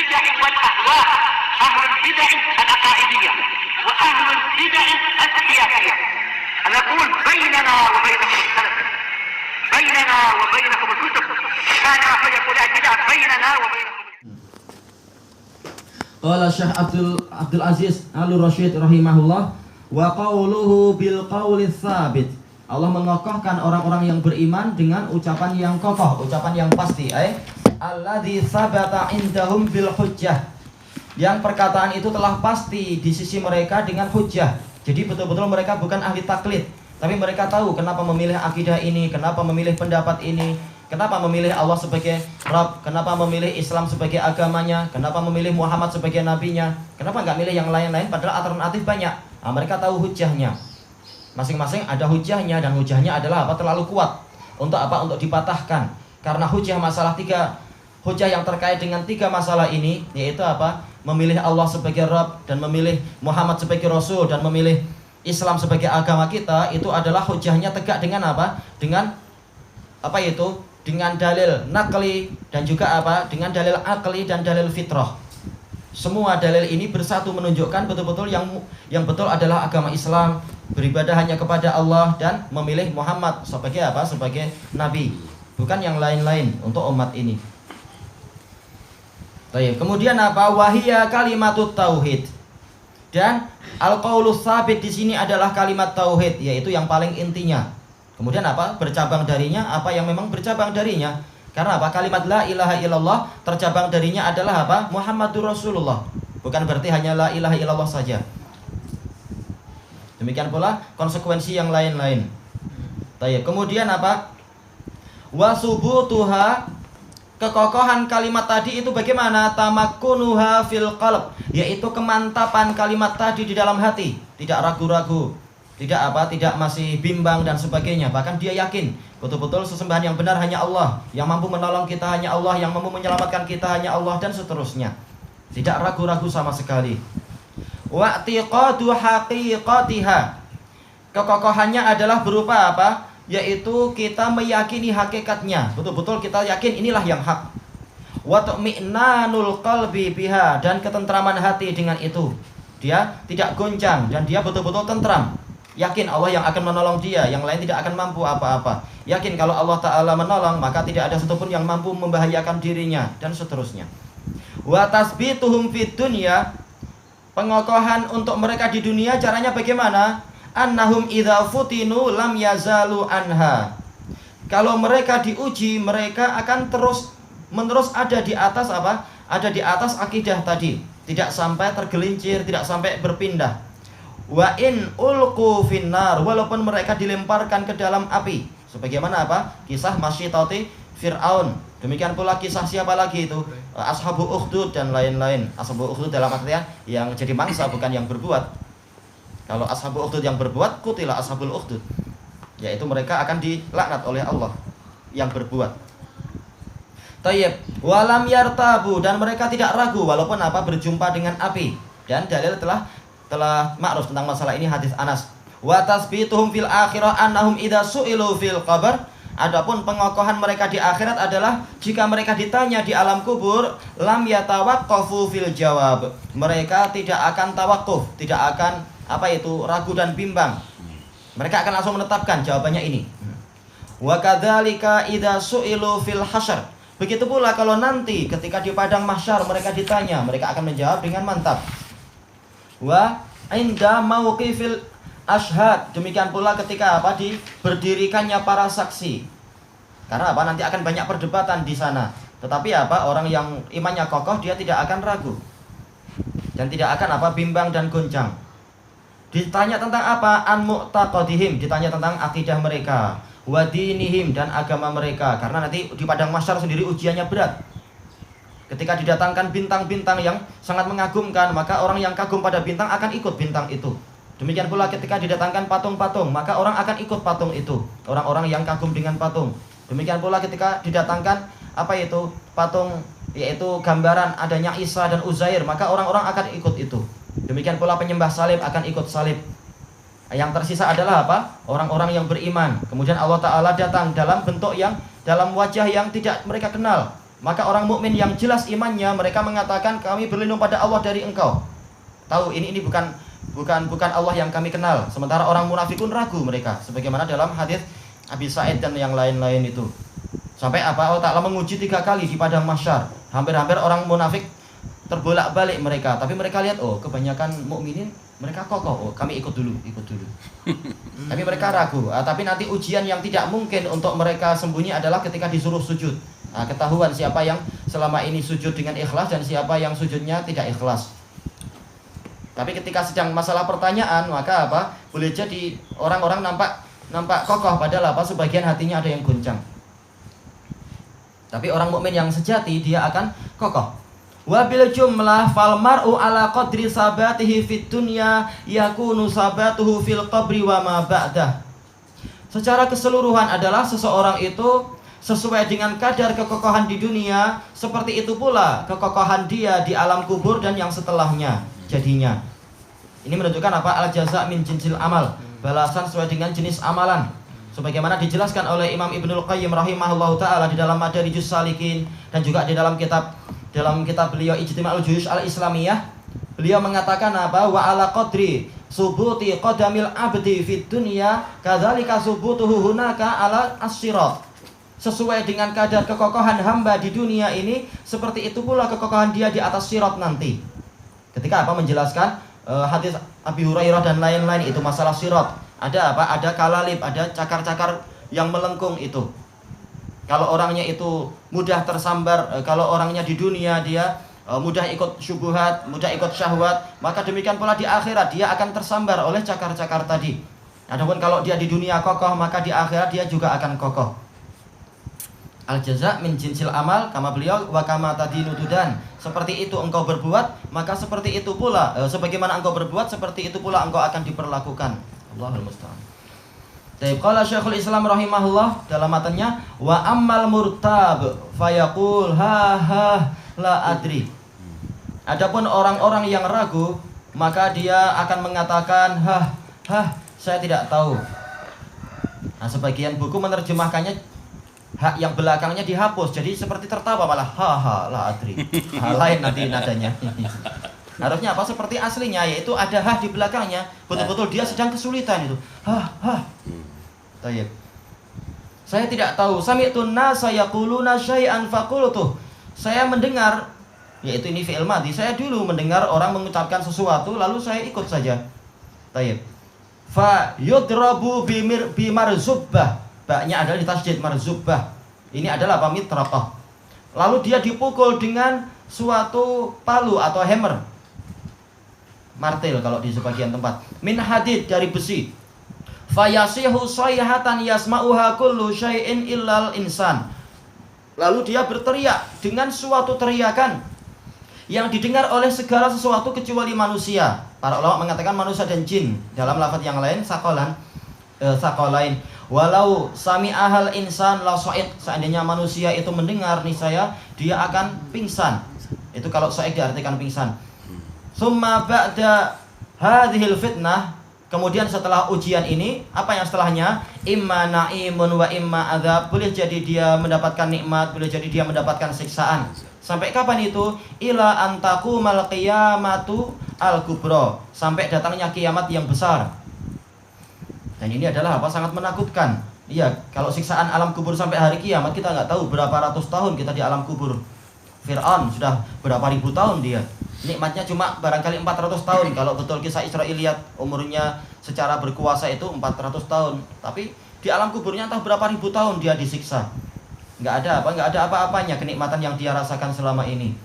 البدع والأهواء، أهل البدع العقائدية وأهل البدع السياسية. نقول بيننا وبينكم السلف، بيننا وبينكم الكتب، كان فيقول البدع بيننا وبينكم. Qala Syekh Abdul Aziz Al-Rasyid rahimahullah, wa qawluhu bil qawli tsabit. Allah mengokohkan orang-orang yang beriman dengan ucapan yang kokoh, ucapan yang pasti, alladzi sabata indahum bil hujjah. Yang perkataan itu telah pasti di sisi mereka dengan hujjah. Jadi betul-betul mereka bukan ahli taklid, tapi mereka tahu kenapa memilih akidah ini, kenapa memilih pendapat ini, kenapa memilih Allah sebagai Rabb, kenapa memilih Islam sebagai agamanya, kenapa memilih Muhammad sebagai nabinya, kenapa nggak milih yang lain-lain padahal alternatif banyak. Nah, mereka tahu hujjahnya. Masing-masing ada hujjahnya, dan hujjahnya adalah apa? Terlalu kuat. Untuk apa? Untuk dipatahkan. Karena hujjah masalah hujjah yang terkait dengan 3 masalah ini, yaitu apa? Memilih Allah sebagai Rabb, dan memilih Muhammad sebagai Rasul, dan memilih Islam sebagai agama kita, itu adalah hujjahnya tegak dengan apa? Dengan apa itu? Dengan dalil nakli, dan juga apa? Dengan dalil akli dan dalil fitrah. Semua dalil ini bersatu menunjukkan betul-betul yang betul adalah agama Islam, beribadah hanya kepada Allah, dan memilih Muhammad sebagai apa? Sebagai nabi, bukan yang lain-lain untuk umat ini. Baik, kemudian apa? Wahiyya kalimatut tauhid. Dan al-qaulus tsabit di sini adalah kalimat tauhid, yaitu yang paling intinya. Kemudian apa? Bercabang darinya apa yang memang bercabang darinya. Karena apa? Kalimat la ilaha illallah tercabang darinya adalah apa? Muhammadur Rasulullah. Bukan berarti hanya la ilaha illallah saja. Demikian pula konsekuensi yang lain-lain. Baik, kemudian apa? Wasubutuha, kekokohan kalimat tadi itu bagaimana? Tamakkunuha fil qalb, yaitu kemantapan kalimat tadi di dalam hati, tidak ragu-ragu, tidak apa? Tidak masih bimbang dan sebagainya. Bahkan dia yakin betul-betul sesembahan yang benar hanya Allah, yang mampu menolong kita hanya Allah, yang mampu menyelamatkan kita hanya Allah, dan seterusnya. Tidak ragu-ragu sama sekali. Wa'tiqadu haqiqatiha, kekokohannya adalah berupa apa? Yaitu kita meyakini hakikatnya, betul-betul kita yakin inilah yang hak. Wa tu'minanul qalbi biha, dan ketentraman hati dengan itu. Dia tidak goncang dan dia betul-betul tentram. Yakin Allah yang akan menolong dia, yang lain tidak akan mampu apa-apa. Yakin kalau Allah Ta'ala menolong, maka tidak ada satupun yang mampu membahayakan dirinya, dan seterusnya. Wa tasbituhum fid dunya, pengokohan untuk mereka di dunia caranya bagaimana? Annahum idza futinu lam yazalu anha. Kalau mereka diuji, mereka akan terus-menerus ada di atas apa? Ada di atas akidah tadi, tidak sampai tergelincir, tidak sampai berpindah. Wa in ulqu finnar, walaupun mereka dilemparkan ke dalam api. Sebagaimana apa? Kisah Masyitati Fir'aun. Demikian pula kisah siapa lagi itu? Ashabu Ukhdud dan lain-lain. Ashabu Ukhdud dalam artian yang jadi mangsa, bukan yang berbuat. Kalau Ashabu Ukhdud yang berbuat, kutila Ashabul Ukhdud, yaitu mereka akan dilaknat oleh Allah yang berbuat. Tayyib, walam yartabu, dan mereka tidak ragu walaupun apa? Berjumpa dengan api. Dan dalil telah ma'ruf tentang masalah ini, hadis Anas. Wa tasbituhum fil akhirah annahum idza su'ilu fil qabr. Adapun pengokohan mereka di akhirat adalah jika mereka ditanya di alam kubur, lam yatawaqqafu fil jawab. Mereka tidak akan tawakuf, tidak akan apa itu? Ragu dan bimbang. Mereka akan langsung menetapkan jawabannya ini. Wa kadzalika idza su'ilu fil hasyr. Begitu pula kalau nanti ketika di padang mahsyar mereka ditanya, mereka akan menjawab dengan mantap. Wa inda mauqifil ashhad, demikian pula ketika apa? Berdirikannya para saksi. Karena apa? Nanti akan banyak perdebatan di sana. Tetapi apa? Orang yang imannya kokoh, dia tidak akan ragu dan tidak akan apa? Bimbang dan goncang. Ditanya tentang apa? An mu'taqadihim, ditanya tentang akidah mereka, wa dinihim, dan agama mereka. Karena nanti di padang mahsyar sendiri ujiannya berat. Ketika didatangkan bintang-bintang yang sangat mengagumkan, maka orang yang kagum pada bintang akan ikut bintang itu. Demikian pula ketika didatangkan patung-patung, maka orang akan ikut patung itu, orang-orang yang kagum dengan patung. Demikian pula ketika didatangkan apa itu? Patung, yaitu gambaran adanya Isa dan Uzair, maka orang-orang akan ikut itu. Demikian pula penyembah salib akan ikut salib. Yang tersisa adalah apa? Orang-orang yang beriman. Kemudian Allah Ta'ala datang dalam bentuk yang, dalam wajah yang tidak mereka kenal. Maka orang mukmin yang jelas imannya, mereka mengatakan kami berlindung pada Allah dari engkau. Tahu ini bukan Allah yang kami kenal. Sementara orang munafikun ragu mereka, sebagaimana dalam hadis Abi Sa'id dan yang lain-lain itu. Sampai Allah Ta'ala menguji 3 kali di padang mahsyar. Hampir-hampir orang munafik terbolak-balik mereka, tapi mereka lihat kebanyakan mukminin mereka kokoh, kami ikut dulu. Tapi mereka ragu. Tapi nanti ujian yang tidak mungkin untuk mereka sembunyi adalah ketika disuruh sujud. Ketahuan siapa yang selama ini sujud dengan ikhlas dan siapa yang sujudnya tidak ikhlas. Tapi ketika sedang masalah pertanyaan, maka boleh jadi orang-orang nampak kokoh, padahal sebagian hatinya ada yang goncang. Tapi orang mukmin yang sejati dia akan kokoh. Wa bil jumlah fal mar'u ala qadri sabatihi fid dunya yakunu sabatuhu fil qabri wa ma ba'dah. Secara keseluruhan adalah seseorang itu sesuai dengan kadar kekokohan di dunia, seperti itu pula kekokohan dia di alam kubur dan yang setelahnya jadinya. Ini menunjukkan al-jaza min jinsil amal, balasan sesuai dengan jenis amalan. Sebagaimana dijelaskan oleh Imam Ibnul Qayyim rahimahullahu taala di dalam Madarijus Salikin dan juga di dalam kitab beliau Ijtima'ul Juyush al-Islamiyah, beliau mengatakan wa ala qadri subuti qadamil abdi fid dunya kadzalika subutuhu hunaka ala as-sirat. Sesuai dengan kadar kekokohan hamba di dunia ini, seperti itu pula kekokohan dia di atas sirat nanti. Ketika menjelaskan hadis Abi Hurairah dan lain-lain itu masalah sirat. Ada ada kalalib, ada cakar-cakar yang melengkung itu. Kalau orangnya itu mudah tersambar, kalau orangnya di dunia dia mudah ikut syubhat, mudah ikut syahwat, maka demikian pula di akhirat dia akan tersambar oleh cakar-cakar tadi. Adapun kalau dia di dunia kokoh, maka di akhirat dia juga akan kokoh. Al-jaza min jinsil amal, kama beliau wa kama tadinu tudan. Seperti itu engkau berbuat, maka seperti itu pula sebagaimana engkau berbuat, seperti itu pula engkau akan diperlakukan. Allahul musta'an. Baik, qala Syekhul Islam rahimahullah dalam matanya wa ammal murtab fayaqul ha la adri. Adapun orang-orang yang ragu, maka dia akan mengatakan saya tidak tahu. Nah, sebagian buku menerjemahkannya hak yang belakangnya dihapus, jadi seperti tertawa malah la adri. Lain nanti nadanya. Harusnya seperti aslinya, yaitu ada di belakangnya, betul-betul dia sedang kesulitan itu. Tayyib. Saya tidak tahu. Sami'tun nasa yaquluna syai'an faqultu. Saya mendengar, yaitu ini fi'il madhi. Saya dulu mendengar orang mengucapkan sesuatu lalu saya ikut saja. Tayyib. Fa yudrabu bimarzubbah. Baknya adalah ditasydid marzubbah. Ini adalah mitraqah. Lalu dia dipukul dengan suatu palu atau hammer. Martil kalau di sebagian tempat. Min hadid, dari besi. Fayasihu sayhatan yasma'uha kullu syai'in illal insan. Lalu dia berteriak dengan suatu teriakan yang didengar oleh segala sesuatu kecuali manusia. Para ulama mengatakan manusia dan jin. Dalam lafaz yang lain sakolain. Walau sami'ahal insan la so'id. Seandainya manusia itu mendengar, niscaya dia akan pingsan. Itu kalau so'id diartikan pingsan. Summa ba'da hadhil fitnah. Kemudian setelah ujian ini, apa yang setelahnya? Imma na'imun wa imma adzab. Boleh jadi dia mendapatkan nikmat, boleh jadi dia mendapatkan siksaan. Sampai kapan itu? Ila antaqumal qiyamatu al-kubra. Sampai datangnya kiamat yang besar. Dan ini adalah sangat menakutkan. Iya, kalau siksaan alam kubur sampai hari kiamat, kita nggak tahu berapa ratus tahun kita di alam kubur. Fir'aun sudah berapa ribu tahun dia. Nikmatnya cuma barangkali 400 tahun. Kalau betul kisah Israiliyat, umurnya secara berkuasa itu 400 tahun. Tapi di alam kuburnya entah berapa ribu tahun dia disiksa. Nggak ada apa-apanya kenikmatan yang dia rasakan selama ini.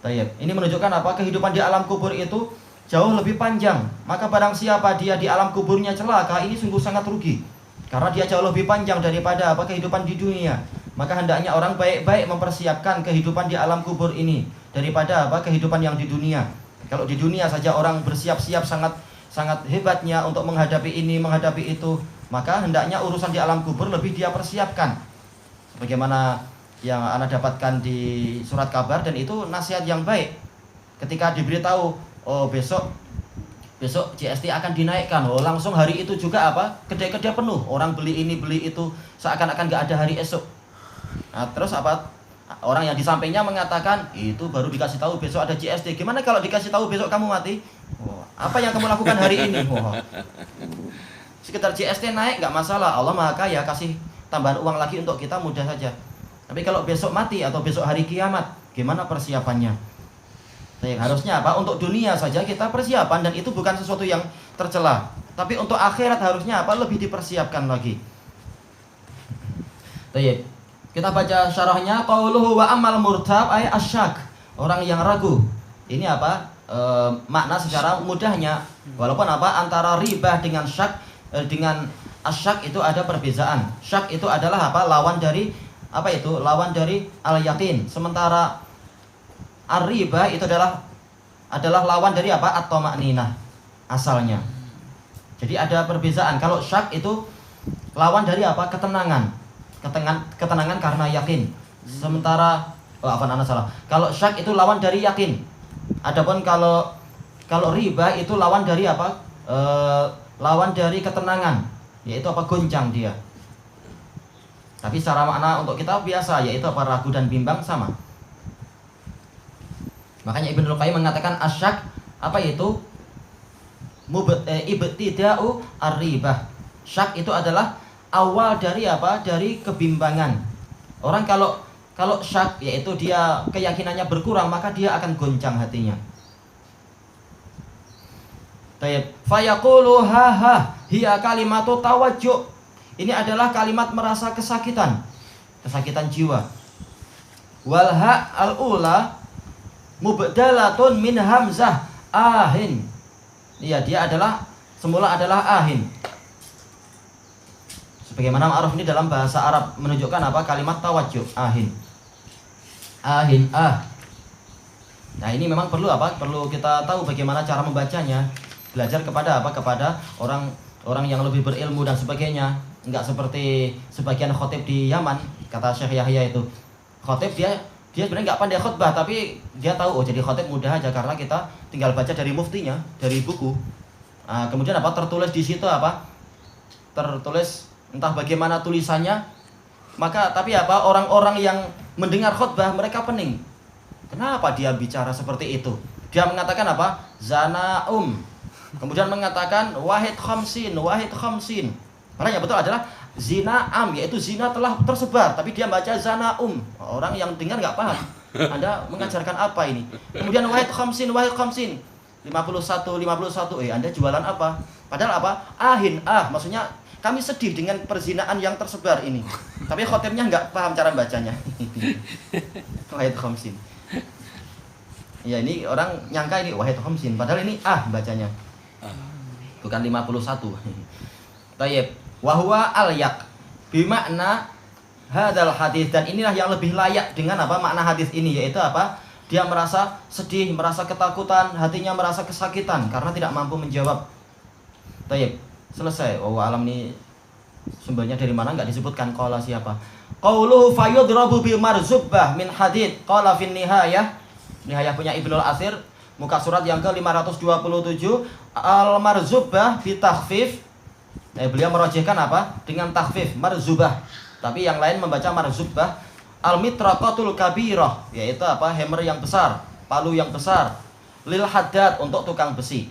Tayyib. Ini menunjukkan kehidupan di alam kubur itu jauh lebih panjang. Maka barang siapa dia di alam kuburnya celaka, ini sungguh sangat rugi. Karena dia jauh lebih panjang daripada kehidupan di dunia. Maka hendaknya orang baik-baik mempersiapkan kehidupan di alam kubur ini daripada kehidupan yang di dunia. Kalau di dunia saja orang bersiap-siap sangat hebatnya untuk menghadapi ini, menghadapi itu, maka hendaknya urusan di alam kubur lebih dia persiapkan. Sebagaimana yang Anda dapatkan di surat kabar, dan itu nasihat yang baik. Ketika diberitahu, besok GST akan dinaikkan, langsung hari itu juga kedai-kedai penuh, orang beli ini beli itu, seakan-akan nggak ada hari esok. Nah, terus Orang yang di sampingnya mengatakan, itu baru dikasih tahu besok ada JST. Gimana kalau dikasih tahu besok kamu mati? Oh, apa yang kamu lakukan hari ini? Oh. Sekitar JST naik nggak masalah, Allah Maha Kaya, kasih tambahan uang lagi untuk kita mudah saja. Tapi kalau besok mati atau besok hari kiamat, gimana persiapannya? Jadi harusnya apa? Untuk dunia saja kita persiapan, dan itu bukan sesuatu yang tercela. Tapi untuk akhirat harusnya apa? Lebih dipersiapkan lagi. Baik. Kita baca syarahnya, qauluhu wa amal murtab ay asyak, orang yang ragu. Ini apa? Makna secara mudahnya, walaupun apa antara ribah dengan syak dengan asyak itu ada perbedaan. Syak itu adalah apa? Lawan dari apa itu? Lawan dari al-yakin. Sementara ar-ribah itu adalah lawan dari apa? At-tama'ninah asalnya. Jadi ada perbedaan. Kalau syak itu lawan dari apa? Ketenangan. Ketenangan karena yakin. Sementara kalau syak itu lawan dari yakin. Adapun kalau riba itu lawan dari apa? Lawan dari ketenangan, yaitu apa? Goncang dia. Tapi secara makna untuk kita biasa, yaitu apa? Ragu dan bimbang sama. Makanya Ibnu Qayyim mengatakan asyak apa itu? Ibtida'u ar-ribah. Syak itu adalah awal dari apa? Dari kebimbangan. Orang kalau syak, yaitu dia keyakinannya berkurang, maka dia akan goncang hatinya. Tayyib. Fayaqulu ha hiya kalimatu tawajjuh. Ini adalah kalimat merasa kesakitan jiwa. Wal ha al-ula mubdalatun min hamzah ahin. Iya, dia semula adalah ahin. Sebagaimana ma'ruf ini dalam bahasa Arab menunjukkan apa? Kalimat tawajjuh, ahin. Nah, ini memang perlu apa? Perlu kita tahu bagaimana cara membacanya. Belajar kepada apa? Kepada orang yang lebih berilmu dan sebagainya. Enggak seperti sebagian khotib di Yaman, kata Syekh Yahya itu. Khotib dia sebenarnya enggak pandai khutbah, tapi dia tahu jadi khotib mudah aja karena kita tinggal baca dari muftinya, dari buku. Nah, kemudian apa? Tertulis di situ apa? Tertulis entah bagaimana tulisannya, maka tapi apa? Orang-orang yang mendengar khutbah mereka pening. Kenapa dia bicara seperti itu? Dia mengatakan apa? Zanaum. Kemudian mengatakan wahid khamsin. Padahal yang betul adalah zinaam, yaitu zina telah tersebar, tapi dia baca zanaum. Orang yang dengar nggak paham. Anda mengajarkan apa ini? Kemudian wahid khamsin. 51. Anda jualan apa? Padahal apa? Ahin, maksudnya kami sedih dengan perzinaan yang tersebar ini. Tapi khotibnya nggak paham cara bacanya. Wahid khamsin. Ya, ini orang nyangka ini wahid khamsin, padahal ini bacanya. Bukan 51. Tayyib. Wa huwa al-yaq. Bimakna hadzal hadis, dan inilah yang lebih layak dengan apa? Makna hadis ini, yaitu apa? Dia merasa sedih, merasa ketakutan, hatinya merasa kesakitan karena tidak mampu menjawab. Tayyib. Selesai. Alam ini sumbernya dari mana enggak disebutkan qala siapa. Qauluhu fayudrabu bil marzubbah min hadid. Qala fin nihayah. Nihayah punya Ibnu al-Athir, muka surat yang ke-527, al marzubbah bi takhfif. Beliau merojihkan apa? Dengan takhfif, marzubah. Tapi yang lain membaca marzubbah. Al mitraqatul kabirah, yaitu apa? Hammer yang besar, palu yang besar. Lil haddad, untuk tukang besi.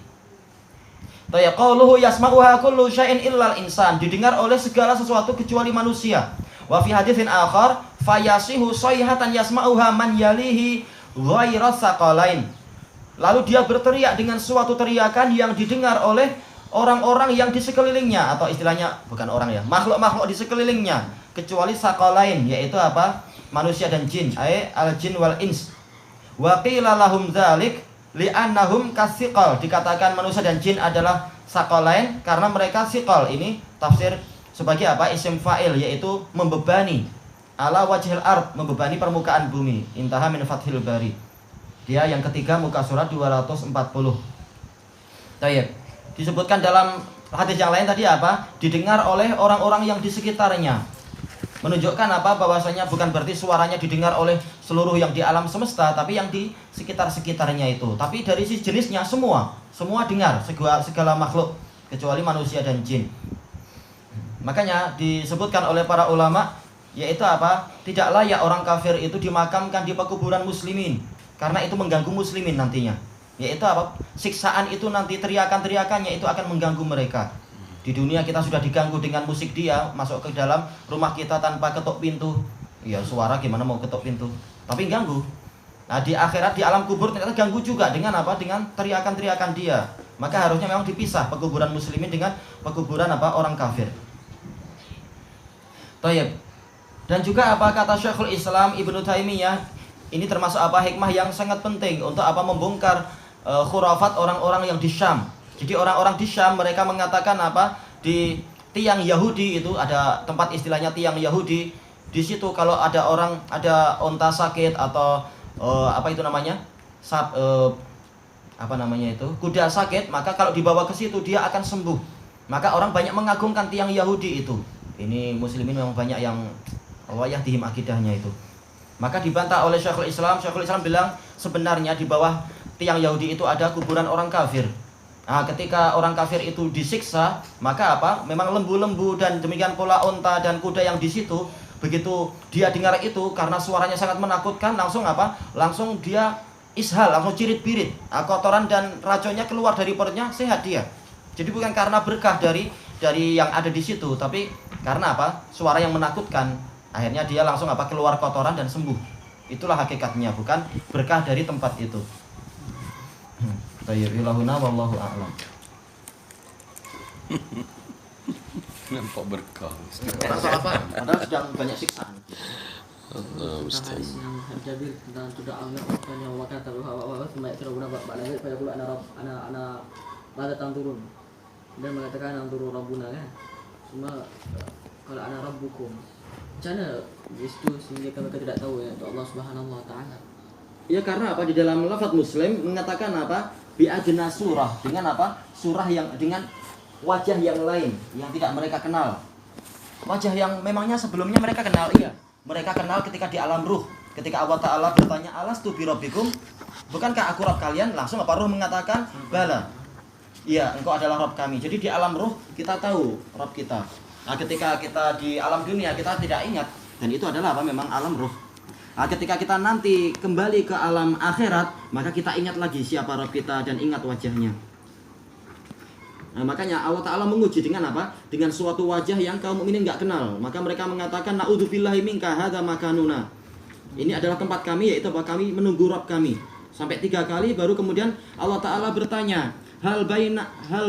Qauluhu yasma'uha kullu syai'in illal insan, didengar oleh segala sesuatu kecuali manusia. Wa fi haditsin akhar fayasihu sayhatan yasma'uha man yalihi ghairas saqalain. Lalu dia berteriak dengan suatu teriakan yang didengar oleh orang-orang yang di sekelilingnya, atau istilahnya bukan orang ya, makhluk-makhluk di sekelilingnya kecuali saqalain, yaitu apa? Manusia dan jin, al-jin wal ins. Wa qila lahum dzalik li'annahum kasiqal, dikatakan manusia dan jin adalah saqalain karena mereka siqal. Ini tafsir sebagai apa? Isim fa'il, yaitu membebani, ala wajhil ard, membebani permukaan bumi. Intaha min Fathil Bari. Dia yang ketiga, muka surat 240. Tayyib. Disebutkan dalam hadis yang lain tadi apa? Didengar oleh orang-orang yang di sekitarnya. Menunjukkan apa? Bahwasanya bukan berarti suaranya didengar oleh seluruh yang di alam semesta, tapi yang di sekitar-sekitarnya itu. Tapi dari sisi jenisnya semua dengar, segala makhluk kecuali manusia dan jin. Makanya disebutkan oleh para ulama yaitu apa? Tidak layak orang kafir itu dimakamkan di pekuburan muslimin, karena itu mengganggu muslimin nantinya. Yaitu apa? Siksaan itu nanti, teriakan-teriakannya itu akan mengganggu mereka. Di dunia kita sudah diganggu dengan musik dia, masuk ke dalam rumah kita tanpa ketuk pintu. Ya suara gimana mau ketuk pintu, tapi ganggu. Nah di akhirat, di alam kubur ternyata ganggu juga dengan apa? Dengan teriakan-teriakan dia. Maka harusnya memang dipisah pekuburan muslimin dengan pekuburan apa? Orang kafir. Tayyib. Dan juga apa kata Syekhul Islam Ibnu Taimiyah, ini termasuk apa? Hikmah yang sangat penting untuk apa? Membongkar khurafat orang-orang yang di Syam. Jadi orang-orang di Syam mereka mengatakan apa? Di tiang Yahudi itu ada tempat istilahnya tiang Yahudi. Di situ kalau ada orang, ada onta sakit atau apa itu namanya, apa namanya itu, kuda sakit, maka kalau dibawa ke situ dia akan sembuh. Maka orang banyak mengagungkan tiang Yahudi itu. Ini muslimin memang banyak yang Allah yahdihim akidahnya itu. Maka dibantah oleh Syekhul Islam. Syekhul Islam bilang sebenarnya di bawah tiang Yahudi itu ada kuburan orang kafir. Nah, ketika orang kafir itu disiksa, maka apa? Memang lembu-lembu dan demikian pula unta dan kuda yang di situ, begitu dia dengar itu karena suaranya sangat menakutkan, langsung apa? Langsung dia ishal, langsung cirit-birit. Nah, kotoran dan racunnya keluar dari perutnya, sehat dia. Jadi bukan karena berkah dari yang ada di situ, tapi karena apa? Suara yang menakutkan. Akhirnya dia langsung apa? Keluar kotoran dan sembuh. Itulah hakikatnya, bukan berkah dari tempat itu. Tayyibillahuna wallahu a'lam. Nampak berkah. Rasa apa? Padahal sedang banyak siksaan. Allah Ustaz. Hadis yang Jabir tentang tidak Allah yang wakata bahwa semuanya terguna pada pada pula anak pada tahun turun dan mengatakan yang turun Rabbuna kan. Cuma kalau anak Rabbukum, macam mana itu sehingga mereka tidak tahu ya untuk Allah Subhanahu Wa Taala. Ya karena apa? Di dalam lafaz Muslim mengatakan apa? Bi adna surah, dengan apa? Surah yang dengan wajah yang lain yang tidak mereka kenal. Wajah yang memangnya sebelumnya mereka kenal, iya. Mereka kenal ketika di alam ruh. Ketika Allah Ta'ala bertanya, alastu bi rabbikum? Bukankah aku Rabb kalian? Langsung apa? Ruh mengatakan, bala. Iya, engkau adalah Rabb kami. Jadi di alam ruh kita tahu Rabb kita. Nah ketika kita di alam dunia kita tidak ingat. Dan itu adalah apa? Memang alam ruh. Nah, ketika kita nanti kembali ke alam akhirat, maka kita ingat lagi siapa Rabb kita dan ingat wajahnya. Nah, makanya Allah Ta'ala menguji dengan apa? Dengan suatu wajah yang kaum mukminin nggak kenal. Maka mereka mengatakan, na'udzubillahi minka hadza makanuna. Ini adalah tempat kami, yaitu bahwa kami menunggu Rabb kami. Sampai 3 kali, baru kemudian Allah Ta'ala bertanya, hal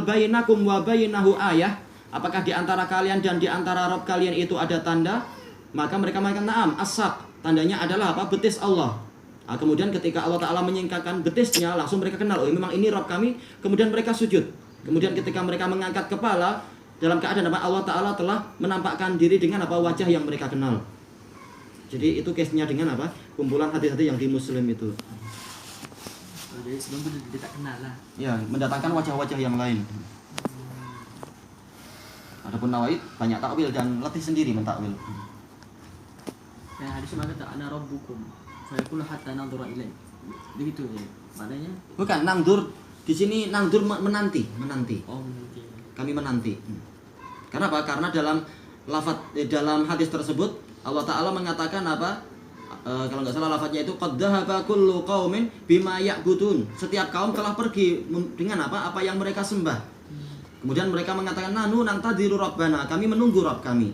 bainakum wa bainahu ayah? Apakah di antara kalian dan di antara Rabb kalian itu ada tanda? Maka mereka mengatakan, na'am, as-saq. Tandanya adalah apa? Betis Allah. Nah, kemudian ketika Allah Ta'ala menyingkapkan betisnya, langsung mereka kenal, oh memang ini Rabb kami. Kemudian mereka sujud. Kemudian ketika mereka mengangkat kepala, dalam keadaan apa? Allah Ta'ala telah menampakkan diri dengan apa? Wajah yang mereka kenal. Jadi itu case-nya dengan apa? Kumpulan hadis-hadis yang di Muslim itu. Jadi sebelum itu dia tak kenal lah. Ya, mendatangkan wajah-wajah yang lain. Adapun Nawawi banyak takwil dan letih sendiri mentakwil. Dan hadis mengatakan ana rabbukum. Fa yaqulu hatta nanzura ilaih. Begitu ya. Maknanya Bukan nangdur, di sini nangdur menanti. oh nanti. Kami menanti. Kenapa? Karena dalam dalam hadis tersebut Allah Ta'ala mengatakan apa? Kalau nggak salah lafadznya itu qad dhahaba kullu qaumin bima ya'budun. Setiap kaum telah pergi dengan apa? Apa yang mereka sembah. Kemudian mereka mengatakan nanu nantadiru rabbana, kami menunggu Rabb kami.